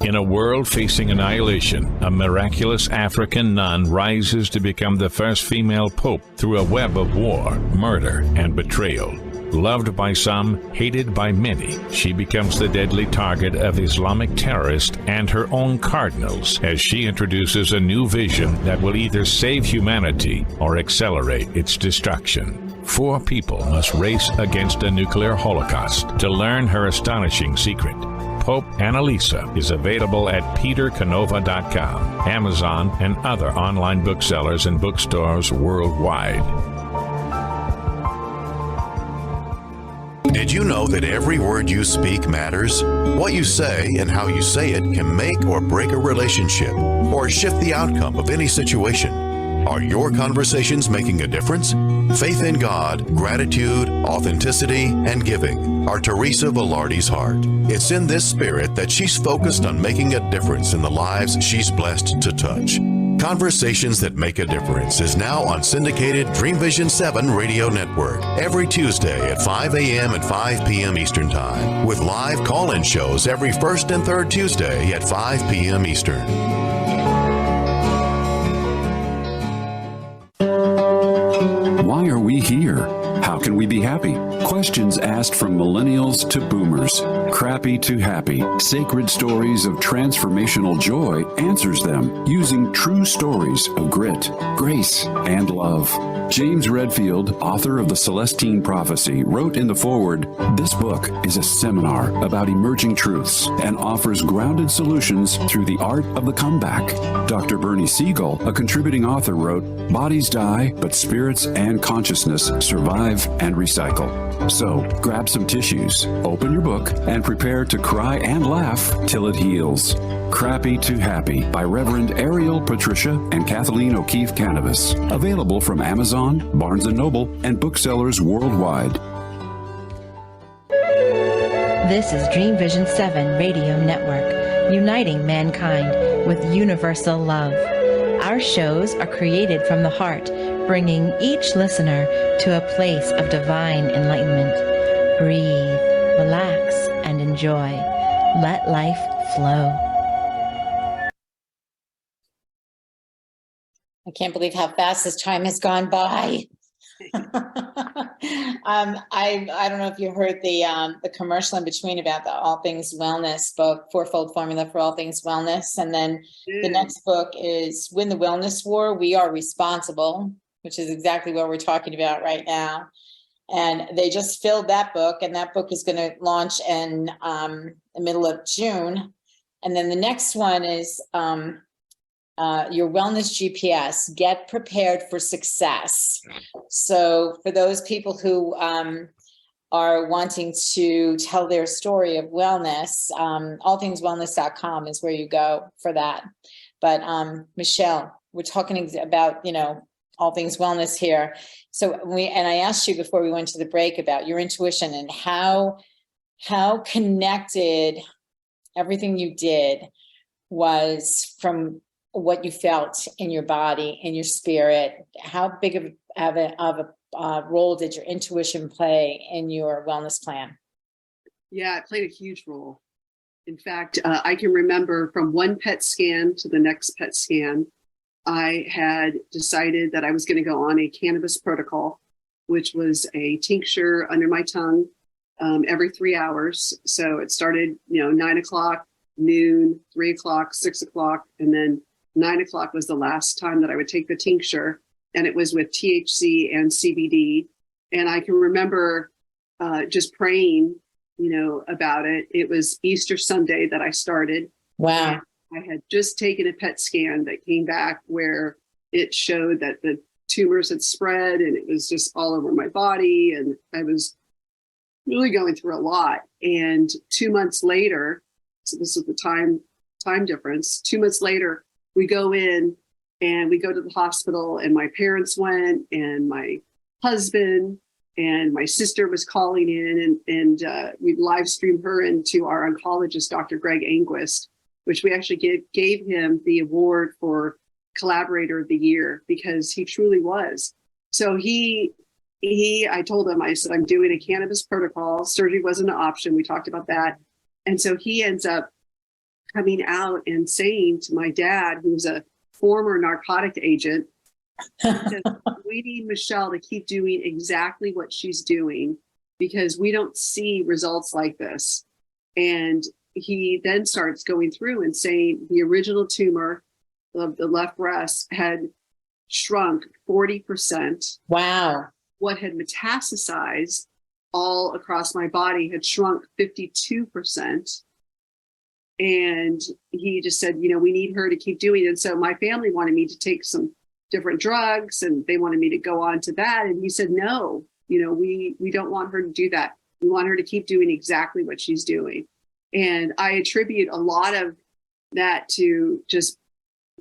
In a world facing annihilation, a miraculous African nun rises to become the first female pope through a web of war, murder, and betrayal. Loved by some, hated by many, she becomes the deadly target of Islamic terrorists and her own cardinals as she introduces a new vision that will either save humanity or accelerate its destruction. 4 people must race against a nuclear holocaust. To learn her astonishing secret, Pope Annalisa is available at petercanova.com, Amazon, and other online booksellers and bookstores worldwide. Did you know that every word you speak matters? What you say and how you say it can make or break a relationship or shift the outcome of any situation. Are your conversations making a difference? Faith in God, gratitude, authenticity, and giving are Teresa Velardi's heart. It's in this spirit that she's focused on making a difference in the lives she's blessed to touch. Conversations That Make a Difference is now on syndicated Dream Vision 7 radio network every Tuesday at 5 a.m. and 5 p.m. Eastern Time, with live call-in shows every first and third Tuesday at 5 p.m. Eastern. Why are we here? How can we be happy? Questions asked from millennials to boomers. Crappy to happy. Sacred stories of transformational joy answers them using true stories of grit, grace, and love. James Redfield, author of the Celestine Prophecy, wrote in the foreword, "This book is a seminar about emerging truths and offers grounded solutions through the art of the comeback." Dr. Bernie Siegel, a contributing author, wrote, "Bodies die, but spirits and consciousness survive and recycle." So, grab some tissues, open your book, and prepare to cry and laugh till it heals. Crappy to Happy by Reverend Ariel Patricia and Kathleen O'Keefe Canavas. Available from Amazon, Barnes & Noble, and booksellers worldwide. This is Dream Vision 7 Radio Network, uniting mankind with universal love. Our shows are created from the heart, bringing each listener to a place of divine enlightenment. Breathe, relax, and enjoy. Let life flow. I can't believe how fast this time has gone by. I don't know if you heard the commercial in between about the All Things Wellness book, Fourfold Formula for All Things Wellness. And then the next book is Win the Wellness War, We Are Responsible, which is exactly what we're talking about right now. And they just filled that book, and that book is going to launch in the middle of June. And then the next one is your Wellness GPS, Get Prepared for Success. So for those people who are wanting to tell their story of wellness, allthingswellness.com is where you go for that. But Michelle, we're talking about, all things wellness here. So I asked you before we went to the break about your intuition and how connected everything you did was from what you felt in your body, in your spirit. How big of a role did your intuition play in your wellness plan? Yeah, it played a huge role. In fact, I can remember from one PET scan to the next PET scan, I had decided that I was going to go on a cannabis protocol, which was a tincture under my tongue every 3 hours. So it started, 9 o'clock, noon, 3 o'clock, 6 o'clock, and then 9 o'clock was the last time that I would take the tincture, and it was with THC and CBD. And I can remember just praying about it. It was Easter Sunday that I started. Wow. I had just taken a PET scan that came back where it showed that the tumors had spread and it was just all over my body. And I was really going through a lot. And 2 months later, so this is the time difference, 2 months later, we go in and we go to the hospital, and my parents went, and my husband and my sister was calling in, and we live streamed her into our oncologist, Dr. Greg Anguist, which we actually gave him the award for Collaborator of the Year, because he truly was. So I told him, I said, I'm doing a cannabis protocol. Surgery wasn't an option. We talked about that. And so he ends up coming out and saying to my dad, who's a former narcotic agent, says, we need Michelle to keep doing exactly what she's doing, because we don't see results like this. And he then starts going through and saying the original tumor of the left breast had shrunk 40%. Wow. What had metastasized all across my body had shrunk 52%. And he just said, we need her to keep doing it. And so my family wanted me to take some different drugs, and they wanted me to go on to that. And he said, no, we don't want her to do that. We want her to keep doing exactly what she's doing. And I attribute a lot of that to just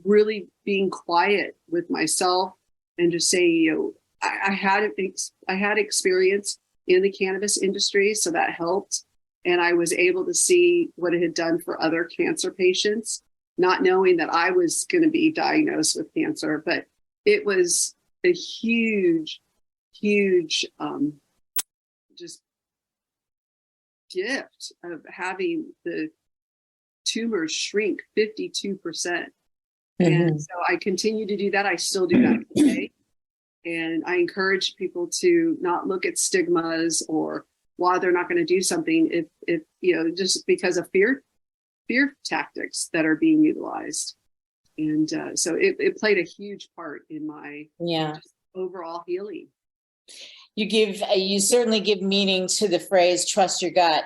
really being quiet with myself and just saying, I had experience in the cannabis industry, so that helped. And I was able to see what it had done for other cancer patients, not knowing that I was going to be diagnosed with cancer. But it was a huge just gift of having the tumors shrink 52%. And so I continue to do that. I still do that today. And I encourage people to not look at stigmas or why they're not going to do something if just because of fear tactics that are being utilized. And so it played a huge part in my overall healing. You certainly give meaning to the phrase, trust your gut,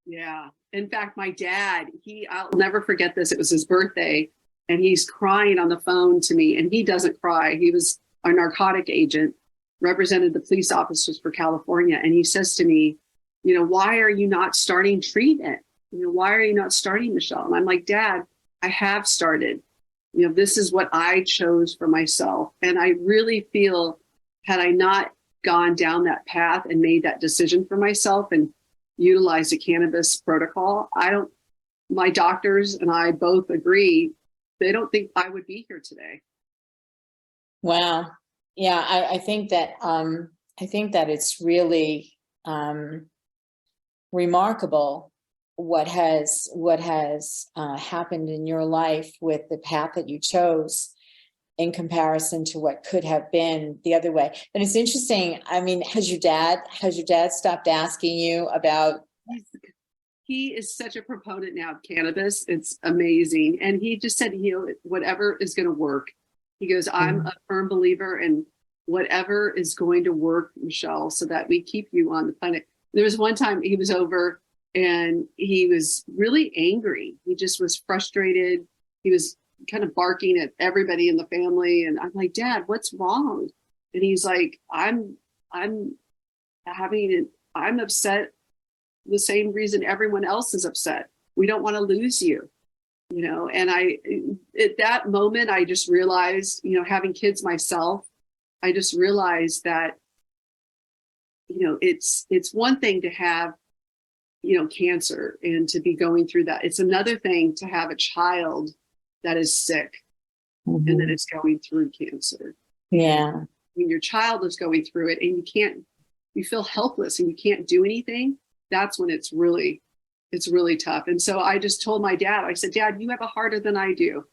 Yeah. In fact, my dad, I'll never forget this. It was his birthday, and he's crying on the phone to me, and he doesn't cry. He was a narcotic agent, represented the police officers for California. And he says to me, why are you not starting treatment? Why are you not starting, Michelle? And I'm like, Dad, I have started. This is what I chose for myself. And I really feel, had I not gone down that path and made that decision for myself and utilized a cannabis protocol, my doctors and I both agree, they don't think I would be here today. Wow. Yeah, I think that it's really remarkable what has happened in your life with the path that you chose in comparison to what could have been the other way. And it's interesting. I mean, has your dad stopped asking you about? He is such a proponent now of cannabis. It's amazing. And he just said, whatever is going to work. He goes, I'm a firm believer in whatever is going to work, Michelle, so that we keep you on the planet. There was one time he was over and he was really angry. He just was frustrated. He was kind of barking at everybody in the family. And I'm like, Dad, what's wrong? And he's like, I'm upset the same reason everyone else is upset. We don't want to lose you. And at that moment, I just realized, having kids myself, I just realized that, it's one thing to have, cancer and to be going through that. It's another thing to have a child that is sick and that is going through cancer. Yeah. When your child is going through it and you feel helpless and you can't do anything, that's when it's really tough. And so I just told my dad, I said, Dad, you have it harder than I do.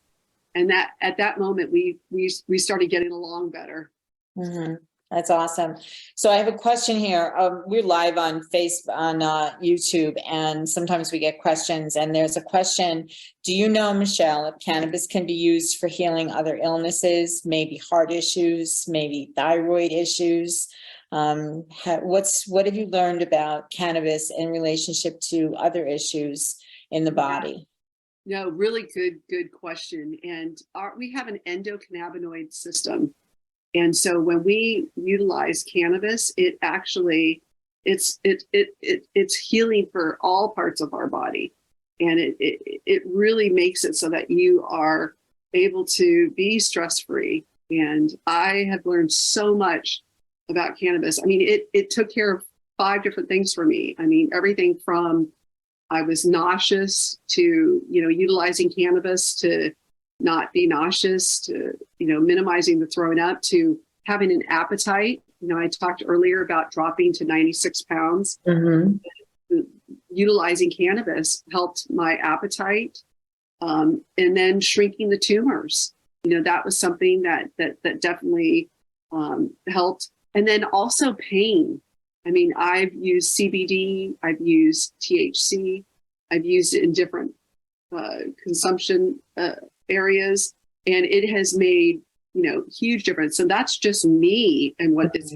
And that at that moment, we started getting along better. Mm-hmm. That's awesome. So I have a question here. We're live on YouTube, and sometimes we get questions. And there's a question: do you know, Michelle, if cannabis can be used for healing other illnesses, maybe heart issues, maybe thyroid issues? What have you learned about cannabis in relationship to other issues in the body? No, really good question. And we have an endocannabinoid system. And so when we utilize cannabis, it actually, it's healing for all parts of our body. And it really makes it so that you are able to be stress-free. And I have learned so much about cannabis. I mean, it took care of 5 different things for me. I mean, everything from I was nauseous to, utilizing cannabis to not be nauseous, to, minimizing the throwing up, to having an appetite. I talked earlier about dropping to 96 pounds. Mm-hmm. Utilizing cannabis helped my appetite. And then shrinking the tumors. That was something that definitely helped. And then also pain. I mean, I've used CBD, I've used THC, I've used it in different consumption areas, and it has made, huge difference. So that's just me and what it's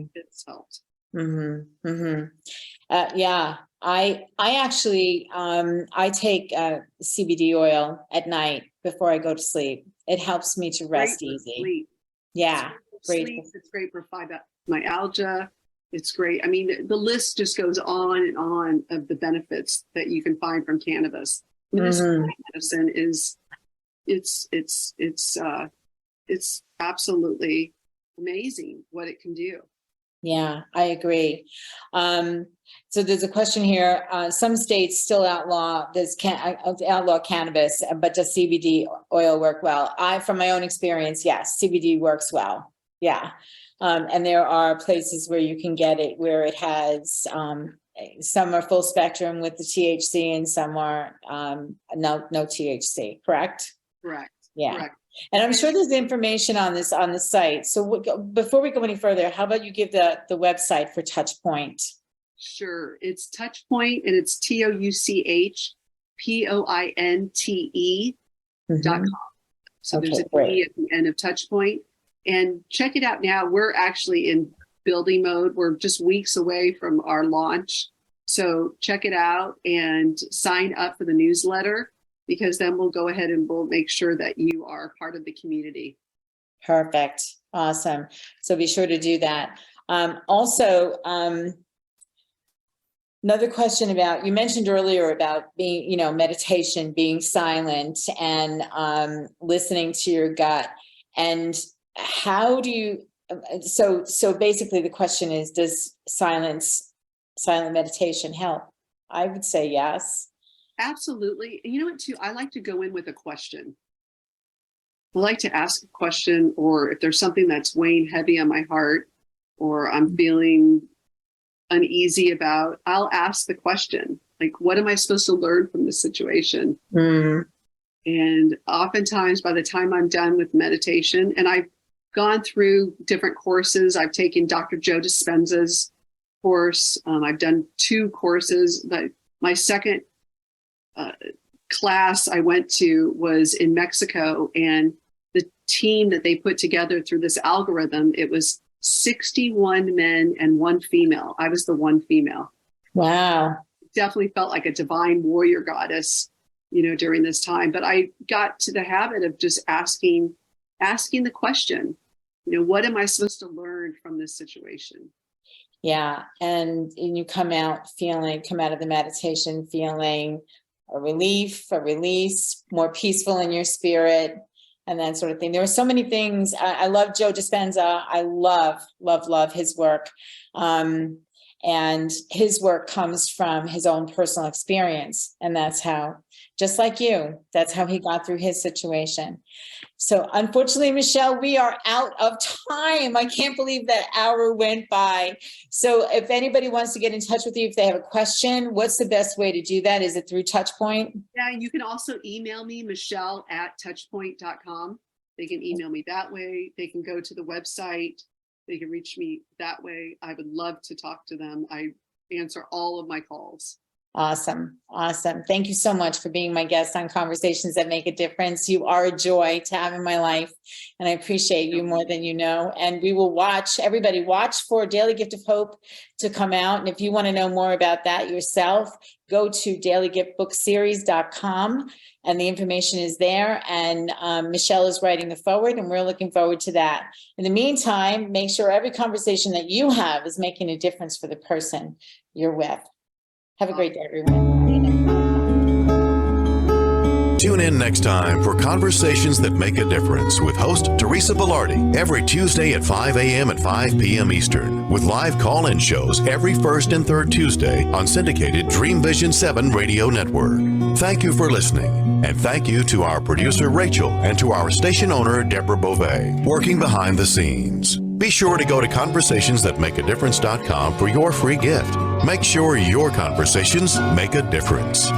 helped. Mm-hmm. Mm-hmm. Yeah, I actually, I take CBD oil at night before I go to sleep. It helps me to rest easy. Sleep. Yeah. Sleep. It's great for fibromyalgia. It's great. I mean, the list just goes on and on of the benefits that you can find from cannabis. I mean, this medicine is, it's absolutely amazing what it can do. Yeah, I agree. So there's a question here. Some states still outlaw cannabis, but does CBD oil work well? From my own experience, yes, CBD works well. Yeah. And there are places where you can get it where it has, some are full spectrum with the THC and some are no THC, correct? Correct. Yeah. Correct. And I'm sure there's information on this on the site. So before we go any further, how about you give the website for TouchPointe? Sure. It's TouchPointe, and it's TouchPointe.com. So there's an E at the end of TouchPointe. And check it out now. We're actually in building mode. We're just weeks away from our launch. So check it out and sign up for the newsletter, because then we'll go ahead and we'll make sure that you are part of the community. Perfect. Awesome. So be sure to do that. Also, another question about, you mentioned earlier about being, meditation, being silent and listening to your gut. And how do you, so basically the question is, does silent meditation help? I would say yes. Absolutely. And you know what, too? I like to go in with a question. I like to ask a question, or if there's something that's weighing heavy on my heart, or I'm feeling uneasy about, I'll ask the question, like, what am I supposed to learn from this situation? And oftentimes by the time I'm done with meditation, and I've gone through different courses, I've taken Dr. Joe Dispenza's course. I've done 2 courses, but my second class I went to was in Mexico, and the team that they put together through this algorithm, it was 61 men and 1 female. I was the 1 female. Wow. Definitely felt like a divine warrior goddess, during this time. But I got to the habit of just asking the question, what am I supposed to learn from this situation? Yeah. And you come out of the meditation feeling a relief, a release, more peaceful in your spirit, and that sort of thing. There are so many things. I love Joe Dispenza. I love his work. And his work comes from his own personal experience. And that's how, just like you, that's how he got through his situation. So unfortunately, Michelle, we are out of time. I can't believe that hour went by. So if anybody wants to get in touch with you, if they have a question, what's the best way to do that? Is it through TouchPointe? Yeah, you can also email me, Michelle@touchpointe.com. They can email me that way. They can go to the website. They can reach me that way. I would love to talk to them. I answer all of my calls. Awesome. Awesome. Thank you so much for being my guest on Conversations That Make a Difference. You are a joy to have in my life, and I appreciate you more than you know. And we will everybody watch for Daily Gift of Hope to come out. And if you want to know more about that yourself, go to dailygiftbookseries.com and the information is there. And Michelle is writing the foreword, and we're looking forward to that. In the meantime, make sure every conversation that you have is making a difference for the person you're with. Have a great day, everyone. Tune in next time for Conversations That Make a Difference with host Teresa Velardi every Tuesday at 5 a.m. and 5 p.m. Eastern, with live call-in shows every first and third Tuesday on syndicated Dream Vision 7 radio network. Thank you for listening, and thank you to our producer Rachel and to our station owner Deborah Beauvais, working behind the scenes. Be sure to go to conversationsthatmakeadifference.com for your free gift. Make sure your conversations make a difference.